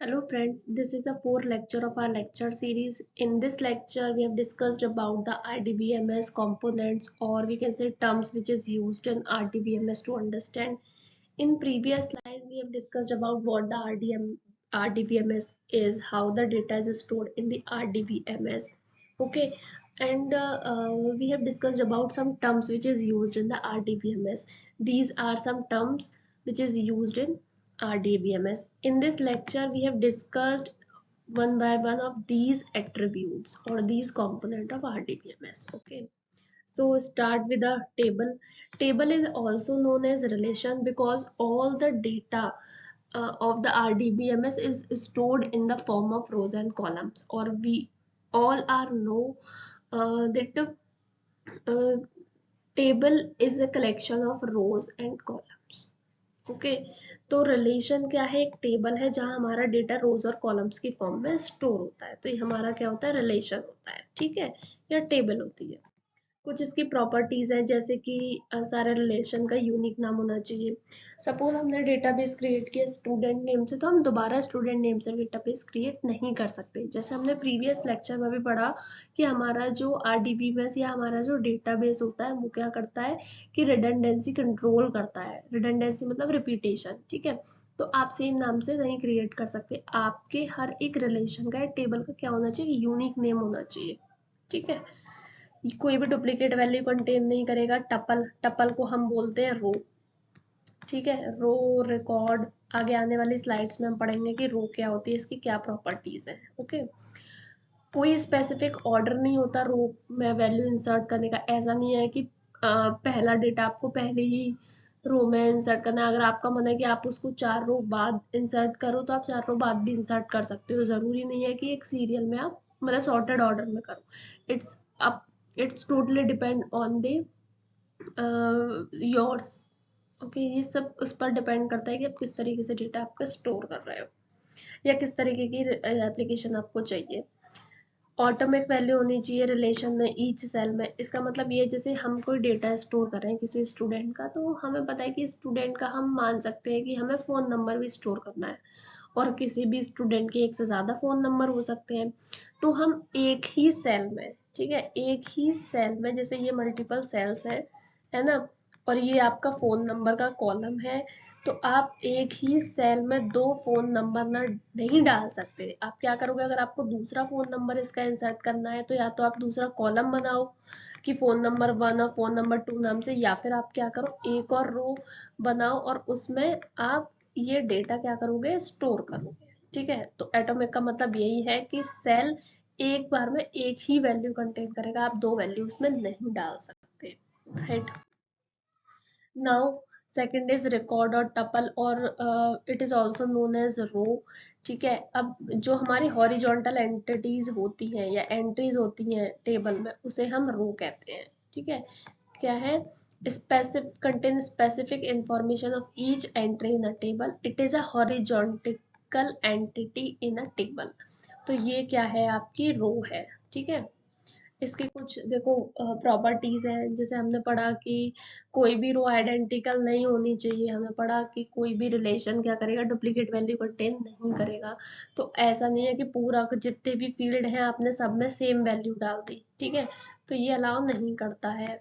Hello friends, this is the fourth lecture of our lecture series. In this lecture, we have discussed about the RDBMS components, or we can say terms which is used in RDBMS to understand. In previous slides, we have discussed about what the RDBMS is, how the data is stored in the RDBMS. Okay, and we have discussed about some terms which is used in the RDBMS. These are some terms which is used in RDBMS. In this lecture, we have discussed one by one of these attributes or these component of RDBMS. Okay, so start with a table. Table is also known as relation because all the data of the RDBMS is stored in the form of rows and columns, or we all are know that the uh, table is a collection of rows and columns. Okay तो relation क्या है? एक table है जहां हमारा data रोज और columns की form में स्टोर होता है, तो ये हमारा क्या होता है? रिलेशन होता है, ठीक है, या टेबल होती है। कुछ इसकी प्रॉपर्टीज है, जैसे कि सारे रिलेशन का यूनिक नाम होना चाहिए। सपोज हमने डेटाबेस क्रिएट किया स्टूडेंट नेम से, तो हम दोबारा स्टूडेंट नेम से डेटाबेस क्रिएट नहीं कर सकते। जैसे हमने प्रीवियस लेक्चर में भी पढ़ा कि हमारा जो आरडीबीएमएस या हमारा जो डेटाबेस होता है वो क्या करता है कि रिडंडेंसी कंट्रोल करता है। रिडंडेंसी मतलब रिपीटेशन, ठीक है। तो आप सेम नाम से नहीं क्रिएट कर सकते, आपके हर एक रिलेशन का टेबल का क्या होना चाहिए? यूनिक नेम होना चाहिए, ठीक है। कोई भी डुप्लीकेट वैल्यू कंटेन नहीं करेगा। टपल, टपल को हम बोलते हैं रो, ठीक है। रो रिकॉर्ड, आगे आने वाली स्लाइड्स में हम पढ़ेंगे कि रो क्या होती है, इसकी क्या प्रॉपर्टीज है। ओके, कोई स्पेसिफिक ऑर्डर नहीं होता रो में वैल्यू इंसर्ट करने का। ऐसा नहीं है कि पहला डेटा आपको पहले ही रो में इंसर्ट करना है। अगर आपका मन है कि आप उसको 4 रो बाद इंसर्ट करो तो आप 4 रो बाद भी इंसर्ट कर सकते हो। जरूरी नहीं है कि एक सीरियल में आप मतलब सॉर्टेड ऑर्डर में करो। It's up it's totally depend on the yours. Okay, ये सब उस पर डिपेंड करता है कि आप किस तरीके से डेटा आपका स्टोर कर रहे हो या किस तरीके की एप्लीकेशन आपको चाहिए। ऑटोमिक वैल्यू होनी चाहिए रिलेशन में, ईच सेल में। इसका मतलब ये, जैसे हम कोई डेटा स्टोर कर रहे हैं किसी स्टूडेंट का, तो हमें पता है कि स्टूडेंट का हम मान सकते हैं कि हमें फ़ोन नंबर भी स्टोर करना है, और किसी भी स्टूडेंट के एक से ज़्यादा फ़ोन नंबर हो सकते हैं। तो हम एक ही सेल में, ठीक है, एक ही सेल में, जैसे ये मल्टीपल सेल्स हैं, है ना, और ये आपका फ़ोन नंबर का कॉलम है, तो आप एक ही सेल में 2 फ़ोन नंबर ना नहीं डाल सकते। आप क्या करोगे? अगर आपको दूसरा फ़ोन नंबर इसका इंसर्ट करना है, तो या तो आप दूसरा कॉलम बनाओ कि फ़ोन नंबर 1 और फ़ोन नंबर 2 नाम से, या फिर आप क्या करो, एक और रो बनाओ और उसमें आप ये डेटा क्या करोगे? स्टोर करोगे, ठीक है। तो एटॉमिक का मतलब यही है कि सेल एक बार में एक ही वैल्यू कंटेन करेगा, आप 2 वैल्यू उसमें नहीं डाल सकते, right. Now second is record और टपल, और it is also known as row, ठीक है। अब जो हमारी हॉरिजॉन्टल एंटिटीज होती हैं या एंट्रीज होती हैं टेबल में, उसे हम रो कहते हैं, ठीक है। क्या है? specific contain specific information of each entry in a table. It is a horizontal entity in a table. तो ये क्या है? आपकी रो है, ठीक है। इसके कुछ देखो प्रॉपर्टीज हैं, जैसे हमने पढ़ा कि कोई भी रो आइडेंटिकल नहीं होनी चाहिए। हमें पढ़ा कि कोई भी रिलेशन क्या करेगा? डुप्लीकेट वैल्यू कंटेन नहीं करेगा। तो ऐसा नहीं है कि पूरा जितने भी फील्ड हैं आपने सब में सेम वैल्यू डाल दी, ठीक है, तो ये अलाउ नहीं करता है।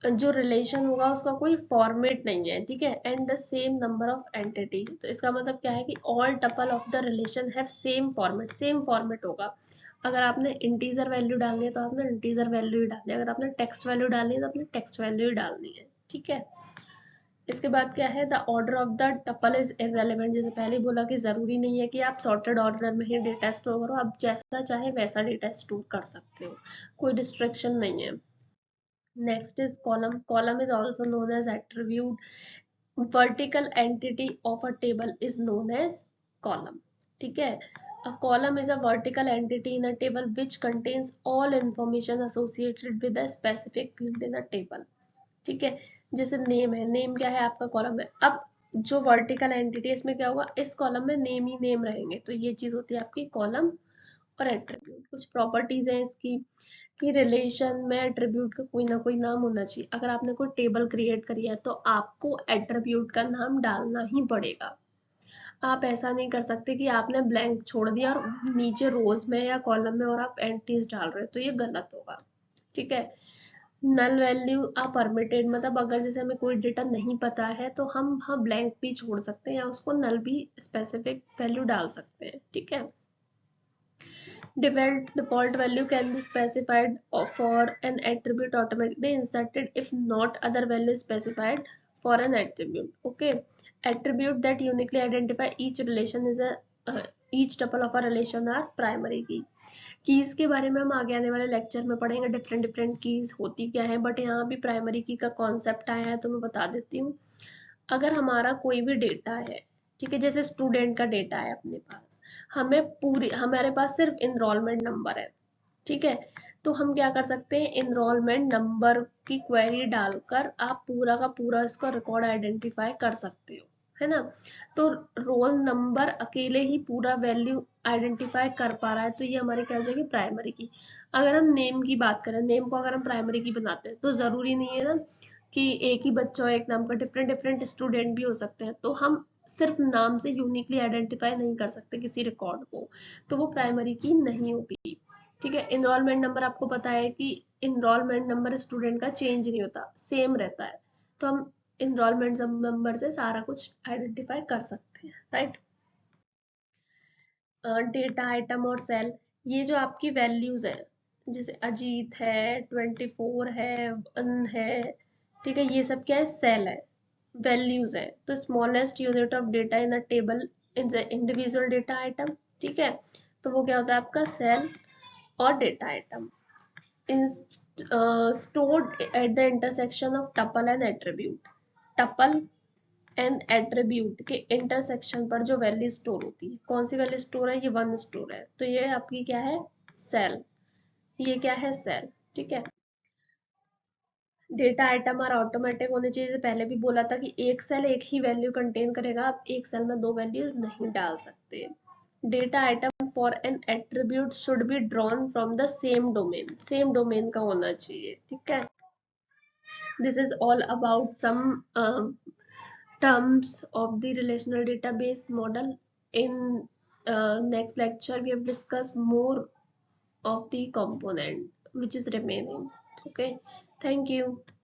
जो रिलेशन होगा उसका कोई फॉर्मेट नहीं है, ठीक है, and the same number of entity. तो इसका मतलब क्या है कि all tuple of the relation have same format, same format होगा। अगर आपने इंटीजर वैल्यू डालनी है तो आपने इंटीजर वैल्यू ही डालनी है, अगर आपने टेक्स्ट वैल्यू डालनी है तो आपने टेक्स्ट वैल्यू ही डालनी है, ठीक है। इसके बाद क्या है? The order of the tuple is irrelevant. जैसे पहले बोला कि जरूरी नहीं है कि आप सॉर्टेड ऑर्डर में ही डेटा स्टोर करो, आप जैसा चाहे वैसा डेटा स्टोर कर सकते हो, कोई डिस्ट्रैक्शन नहीं है। Next is column. Column is also known as attribute. Vertical entity of a table is known as column. ठीक है. A column is a vertical entity in a table which contains all information associated with a specific field in a table. ठीक है. जैसे name है, name क्या है? आपका column है। अब जो वर्टिकल एंटिटी है इसमें क्या होगा? इस कॉलम में नेम ही नेम रहेंगे, तो ये चीज होती है आपकी कॉलम और एट्रीब्यूट। कुछ प्रॉपर्टीज हैं इसकी कि रिलेशन में एट्रीब्यूट का कोई ना कोई नाम होना चाहिए। अगर आपने कोई टेबल क्रिएट करी है तो आपको एट्रीब्यूट का नाम डालना ही पड़ेगा। आप ऐसा नहीं कर सकते कि आपने ब्लैंक छोड़ दिया और नीचे रोज में या कॉलम में और आप एंट्रीज डाल रहे हो, तो ये गलत होगा। ठीक है। नल वैल्यू आप परमिटेड, मतलब अगर जैसे हमें कोई डेटा नहीं पता है तो हम ब्लैंक भी छोड़ सकते हैं या उसको नल भी स्पेसिफिक वैल्यू डाल सकते हैं। ठीक है। Default value can be specified for an attribute automatically inserted if not other value specified for an attribute. Okay. Attribute that uniquely identify each relation is a each tuple of a relation are primary key. Keys के बारे में हम आगे आने वाले lecture में पढ़ेंगे, different different keys होती क्या है, बट यहाँ भी प्राइमरी की का कॉन्सेप्ट आया है तो मैं बता देती हूँ। अगर हमारा कोई भी डेटा है, ठीक है, जैसे स्टूडेंट का डेटा है अपने पास, हमारे पास सिर्फ इनरोलमेंट नंबर है। ठीक है। तो हम क्या कर सकते हैं, इनरोलमेंट नंबर की क्वेरी डालकर आप पूरा का पूरा इसका रिकॉर्ड आइडेंटिफाई कर सकते हो, है ना। तो रोल नंबर अकेले ही पूरा वैल्यू आइडेंटिफाई कर पा रहा है, तो ये हमारी क्या हो जाएगी, प्राइमरी की। अगर हम नेम की बात करें, नेम को अगर हम प्राइमरी की बनाते हैं तो जरूरी नहीं है ना कि एक ही बच्चा हो एक नाम का, डिफरेंट डिफरेंट स्टूडेंट भी हो सकते हैं, तो हम सिर्फ नाम से यूनिकली आइडेंटिफाई नहीं कर सकते किसी रिकॉर्ड को, तो वो प्राइमरी की नहीं होगी। ठीक है। इनरोलमेंट नंबर आपको पता है कि इनरोलमेंट नंबर स्टूडेंट का चेंज नहीं होता, सेम रहता है, तो हम इनरोलमेंट नंबर से सारा कुछ आइडेंटिफाई कर सकते हैं, राइट। डेटा आइटम और सेल, ये जो आपकी वैल्यूज है, जैसे अजीत है, 24 है, अन है, ठीक है, ये सब क्या है, सेल है, वैल्यूज है। तो smallest unit of data in a table in the individual data item. ठीक है। तो वो क्या होता है आपका सेल और data item is stored at the intersection of tuple and attribute. tuple and attribute के इंटरसेक्शन पर जो वैल्यू स्टोर होती है, कौन सी वैल्यू स्टोर है, ये वन स्टोर है, तो ये आपकी क्या है, सेल। ये क्या है, सेल। ठीक है। डेटा आइटम और ऑटोमेटिक होने चाहिए, पहले भी बोला था कि एक सेल एक ही वैल्यू कंटेन करेगा, आप एक सेल में दो वैल्यूज नहीं डाल सकते। Data item for an attribute should be drawn from the same domain का होना चाहिए। ठीक है। This is all about some terms of the relational database model. In next lecture we have discussed more of the component which is remaining. Okay, thank you.